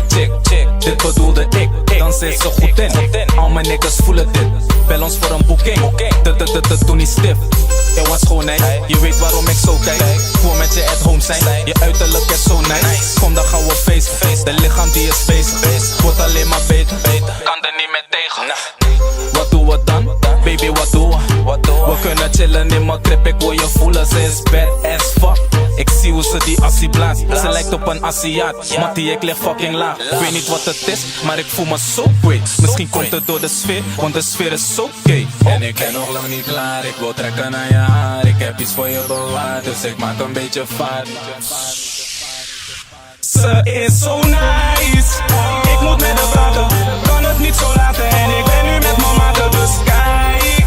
chick. Dit bedoelde ik, dan zit ze goed in. Al mijn niggas voelen dit. Bel ons voor een boeking. Doe niet stif. Je was schoonheid, je weet waarom ik zo kijk. Gewoon met je at home zijn, je uiterlijk is zo nice. Kom dan gaan we feest, de lichaam die is bezig. Wordt alleen maar beter, kan er niet meer tegen. Wat doen we dan? Baby, wat doen we? We kunnen chillen in mijn crib, ik wil je voelen. Ze is bad as fuck. Ik zie hoe ze die assie blaast. Ze lijkt op een Aziat. Mattie, ik lig fucking laag. Ik weet niet wat het is, maar ik voel me zo great. Misschien komt het door de sfeer, want de sfeer is zo gay. En ik ben nog lang niet klaar, ik wil trekken naar je haar. Ik heb iets voor je bewaard, dus ik maak een beetje vaart. Ze is zo nice. Ik moet met haar praten, kan het niet zo laten. En ik ben nu met mijn maten, dus kijk.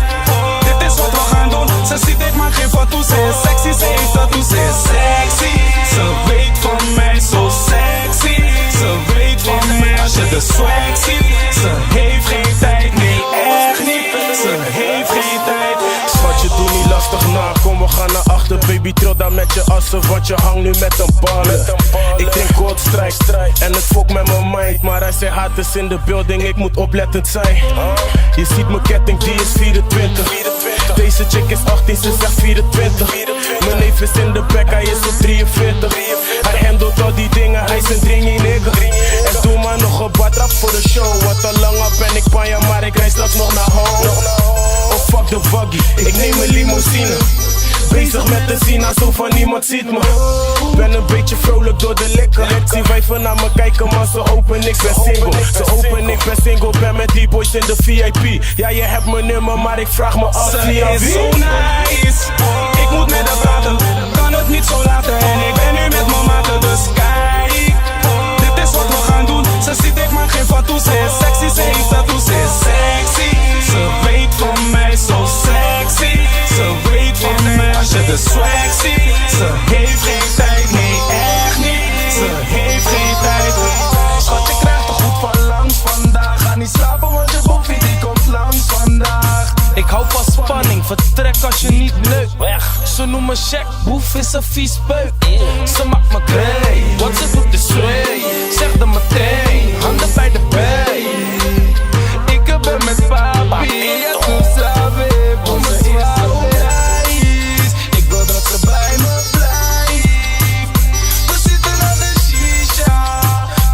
Dit is wat we gaan doen. Ze ziet ik maak geen foto's. Ze is sexy, ze heeft tattoos. Ze is sexy. Ze weet van mij, zo sexy. Ze weet van mij als je de swag ziet. Ze heeft geen tijd, nee echt niet. Ze heeft geen tijd. Schatje, doe niet lastig na, kom we gaan naar achter. Baby, trill dan met je assen, want je hangt nu met een ballen. Ik drink cold strike en het fokt met mijn mind. Maar hij zei haters in de building, ik moet oplettend zijn. Je ziet mijn ketting, die is 24. Deze chick is 18, ze zegt 24. Mijn neef is in de back, hij is op 43. Hij handelt al die dingen, hij is een dringie nigga. En doe maar nog een batrap voor de show. Want al lang al ben ik panja, maar ik rijd straks nog naar home. Oh fuck de buggy, ik neem een limousine. Bezig met de zina, zo van niemand ziet me. Ben een beetje vrolijk door de likker. Zie wijven naar me kijken, maar ze open, ik ben single. Ze open, ik ben single, ben met die boys in de VIP. Ja, je hebt mijn nummer, maar ik vraag me af via wie. Ze is zo nice. Ik moet met haar praten, kan het niet zo laten. En ik ben nu met mijn maten, dus kijk. Dit is wat we gaan doen. Ze ziet ik maak geen foto's. Ze is sexy, ze heeft tattoos. Ze is sexy. Ze weet van mij, zo sexy. Ze weet van mij als je de swag ziet. Ze heeft geen tijd, nee echt niet. Ze heeft geen tijd. Schat, je krijgt toch goed van langs vandaag. Ga niet slapen, want je boefie die komt langs vandaag. Ik hou van spanning, vertrek als je niet neukt. Ze noemen check, boef is een vies beuk. Ze maakt me kwijt, wat ze doet is sway. Zeg er meteen, handen bij de bij. Ik ben met papi, ja toen slaap ik voor me zwaar op reis. Ik wil dat ze bij me blijft. We zitten aan de shisha,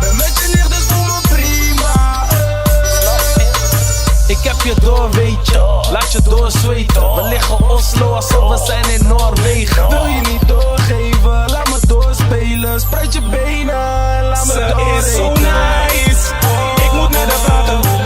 ben met je nicht dus voel me prima. Ik heb je door, weet je, laat je doorzweten. We liggen Oslo alsof we zijn in Noorwegen. Wil je niet doorgeven, laat me doorspelen. Spreid je benen en laat me doorheen. Ze is zo nice, ik moet met haar praten.